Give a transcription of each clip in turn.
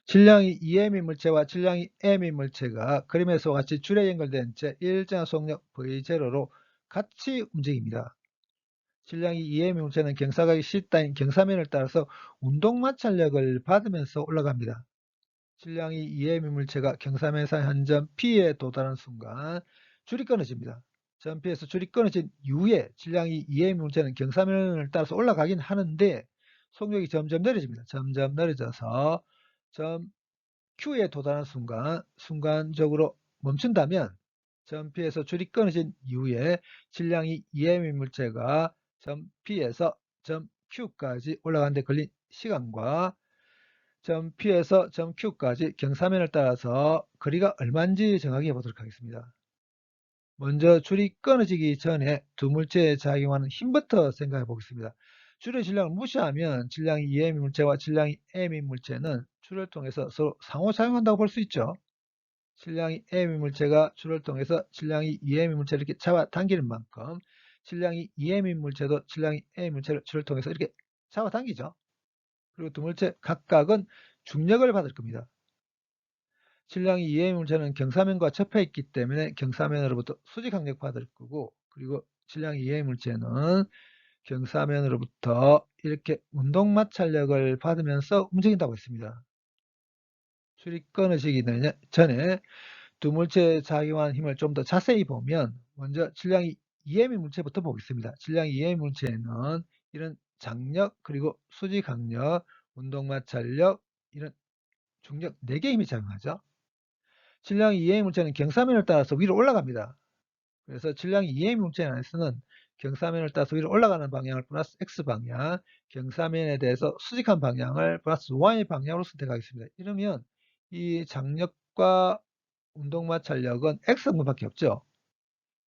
질량이 EM인 물체와 질량이 M인 물체가 그림에서와 같이 줄에 연결된 채 일정한 속력 V0로 같이 움직입니다. 질량이 EM인 물체는 경사각이 C따인 경사면을 따라서 운동마찰력을 받으면서 올라갑니다. 질량이 EM인 물체가 경사면에서 한 점 P에 도달하는 순간 줄이 끊어집니다. 점 P에서 줄이 끊어진 이후에 질량이 EM인 물체는 경사면을 따라서 올라가긴 하는데 속력이 점점 내려집니다. 점점 내려져서 점 Q에 도달하는 순간 순간적으로 멈춘다면 점 P에서 줄이 끊어진 이후에 질량이 EM인 물체가 점 P에서 점 Q까지 올라가는 데 걸린 시간과 점 P에서 점 Q까지 경사면을 따라서 거리가 얼마인지 정하게 해보도록 하겠습니다. 먼저 줄이 끊어지기 전에 두 물체에 작용하는 힘부터 생각해 보겠습니다. 줄의 질량을 무시하면 질량이 EM인 물체와 질량이 M인 물체는 줄을 통해서 서로 상호작용한다고 볼 수 있죠. 질량이 M인 물체가 줄을 통해서 질량이 EM인 물체를 이렇게 잡아당기는 만큼 질량이 EM인 물체도 질량이 M인 물체를 줄을 통해서 이렇게 잡아당기죠. 그리고 두 물체 각각은 중력을 받을 겁니다. 질량이 EM인 물체는 경사면과 접해 있기 때문에 경사면으로부터 수직 강력 받을 거고, 그리고 질량이 EM인 물체는 경사면으로부터 이렇게 운동 마찰력을 받으면서 움직인다고 했습니다. 줄이 끊어지기 전에 두 물체에 작용한 힘을 좀 더 자세히 보면 먼저 질량이 EM인 물체부터 보겠습니다. 질량이 EM인 물체는 이런 장력, 그리고 수직 강력, 운동 마찰력, 이런 중력 4개의 힘이 작용하죠. 질량이 EM인 물체는 경사면을 따라서 위로 올라갑니다. 그래서 질량이 EM인 물체 안에서는 경사면을 따라서 위로 올라가는 방향을 플러스 X방향, 경사면에 대해서 수직한 방향을 플러스 Y 방향으로 선택하겠습니다. 이러면 이 장력과 운동마찰력은 X성분밖에 없죠.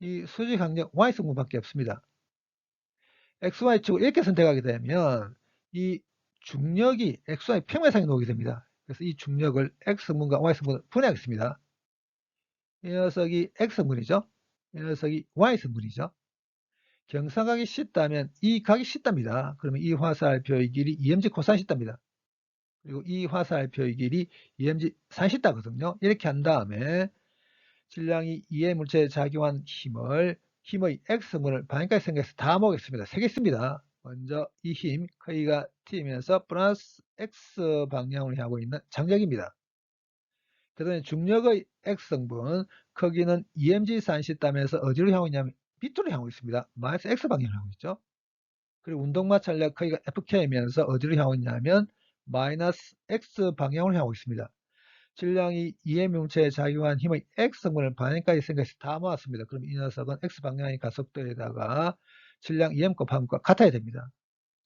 이 수직항력 Y성분밖에 없습니다. XY축을 이렇게 선택하게 되면 이 중력이 XY 평면상에 놓게 됩니다. 그래서 이 중력을 X성분과 Y성분을 분해하겠습니다. 이 녀석이 X성분이죠. 이 녀석이 Y성분이죠. 경사각이 C다면 이 각이 C답니다. 그러면 이 화살표의 길이 EMG 코사인 C답니다. 그리고 이 화살표의 길이 EMG 사인 C다거든요. 이렇게 한 다음에 질량이 EM 물체에 작용한 힘의 X성분을 방향까지 생각해서 다 모으겠습니다. 3개 있습니다. 먼저 이 힘, 크기가 T이면서 플러스 X 방향으로 향하고 있는 장력입니다. 그 다음에 중력의 X성분, 크기는 EMG 산시땀에서 어디로 향하고 있냐면 밑으로 향하고 있습니다. 마이너스 X 방향으로 향하고 있죠. 그리고 운동마찰력 크기가 FK이면서 어디로 향하고 있냐면 마이너스 X 방향으로 향하고 있습니다. 질량이 EM 물체에 작용한 힘의 X성분을 방향까지 생각해서 다 모았습니다. 그럼 이 녀석은 X방향의 가속도에다가 질량 EM 곱한 것과 같아야 됩니다.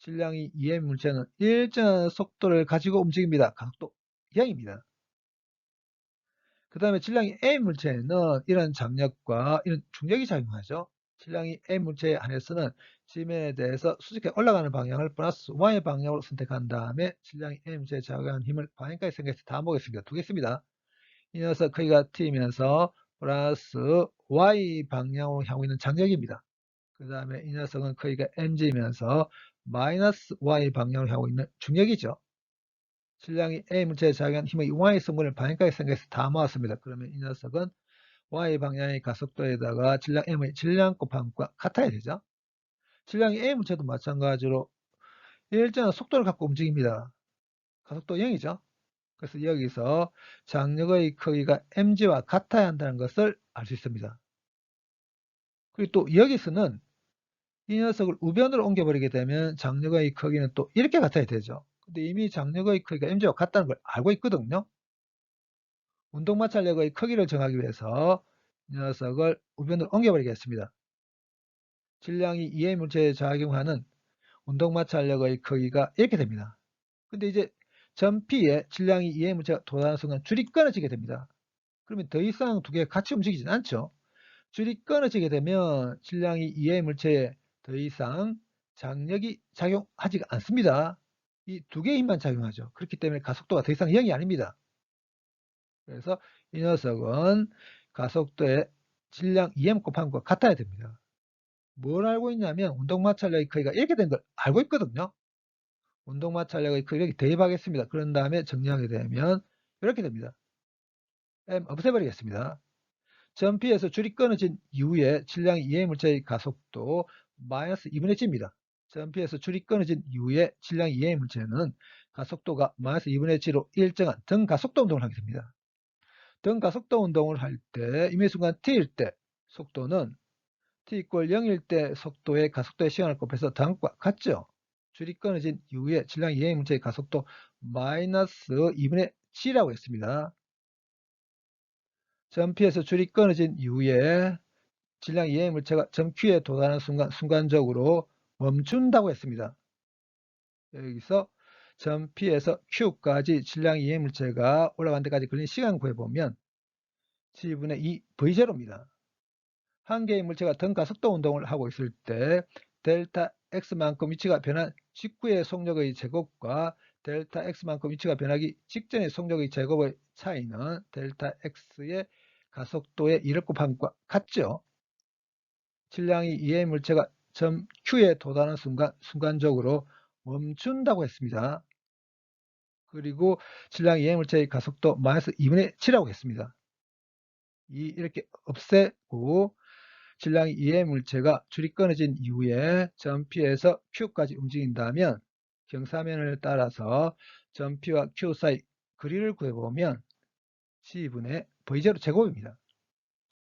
질량이 EM 물체는 일정한 속도를 가지고 움직입니다. 가속도 0입니다. 그 다음에 질량이 M 물체에는 이런 장력과 이런 중력이 작용하죠. 질량이 M 물체에 한해서는 지면에 대해서 수직해 올라가는 방향을 플러스 Y 방향으로 선택한 다음에 질량이 M 물체에 작용하는 힘을 방향까지 생각해서 다 모으겠습니다. 두 개 있습니다. 이 녀석 크기가 T이면서 플러스 Y 방향으로 향하고 있는 장력입니다. 그 다음에 이 녀석은 크기가 mg이면서 마이너스 Y 방향으로 향하고 있는 중력이죠. 질량이 A 물체에 작용한 힘의 Y 성분을 방향까지 생각해서 다 모았습니다. 그러면 이 녀석은 Y 방향의 가속도에다가 질량 M의 질량 곱한 것과 같아야 되죠. 질량이 A 물체도 마찬가지로 일정한 속도를 갖고 움직입니다. 가속도 0이죠. 그래서 여기서 장력의 크기가 mg와 같아야 한다는 것을 알 수 있습니다. 그리고 또 여기서는 이 녀석을 우변으로 옮겨버리게 되면 장력의 크기는 또 이렇게 같아야 되죠. 근데 이미 장력의 크기가 mg와 같다는 걸 알고 있거든요. 운동마찰력의 크기를 정하기 위해서 이 녀석을 우변으로 옮겨버리겠습니다. 질량이 EM 물체에 작용하는 운동마찰력의 크기가 이렇게 됩니다. 근데 이제 점 P에 질량이 EM 물체가 도달하는 순간 줄이 끊어지게 됩니다. 그러면 더 이상 두 개가 같이 움직이진 않죠. 줄이 끊어지게 되면 질량이 EM 물체에 더 이상 장력이 작용하지 않습니다. 이 두 개의 힘만 작용하죠. 그렇기 때문에 가속도가 더 이상 0이 아닙니다. 그래서 이 녀석은 가속도의 질량 EM 곱한 것과 같아야 됩니다. 뭘 알고 있냐면 운동마찰력의 크기가 이렇게 된 걸 알고 있거든요. 운동마찰력의 크기를 대입하겠습니다. 그런 다음에 정리하게 되면 이렇게 됩니다. M 없애버리겠습니다. 점 P에서 줄이 끊어진 이후에 질량이 이해 물체의 가속도 마이너스 2분의 g입니다. 점 P에서 줄이 끊어진 이후에 질량이 이해 물체는 가속도가 마이너스 2분의 g로 일정한 등가속도 운동을 하게 됩니다. 등가속도 운동을 할 때 임의 순간 t일 때 속도는 t = 0일 때 속도의 가속도의 시간을 곱해서 다음과 같죠. 줄이 끊어진 이후에 질량이 이해 물체의 가속도 마이너스 2분의 g라고 했습니다. 점 P에서 줄이 끊어진 이후에 질량 이해 물체가 점 Q에 도달하는 순간 순간적으로 멈춘다고 했습니다. 여기서 점 P에서 Q까지 질량 이해 물체가 올라간 데까지 걸린 시간 구해보면 G분의 2 V0입니다. 한 개의 물체가 등가속도 운동을 하고 있을 때 델타 X만큼 위치가 변한 직후의 속력의 제곱과 델타 X만큼 위치가 변하기 직전의 속력의 제곱의 차이는 델타 X의 가속도의 2를 곱한 것과 같죠. 질량이 이해 물체가 점 Q에 도달하는 순간 순간적으로 멈춘다고 했습니다. 그리고 질량 이해 물체의 가속도 마이너스 2분의 7이라고 했습니다. 이렇게 없애고 질량이 이해 물체가 줄이 끊어진 이후에 점 P에서 Q까지 움직인다면 경사면을 따라서 점 P와 Q 사이 거리를 구해보면 C분의 V0 제곱입니다.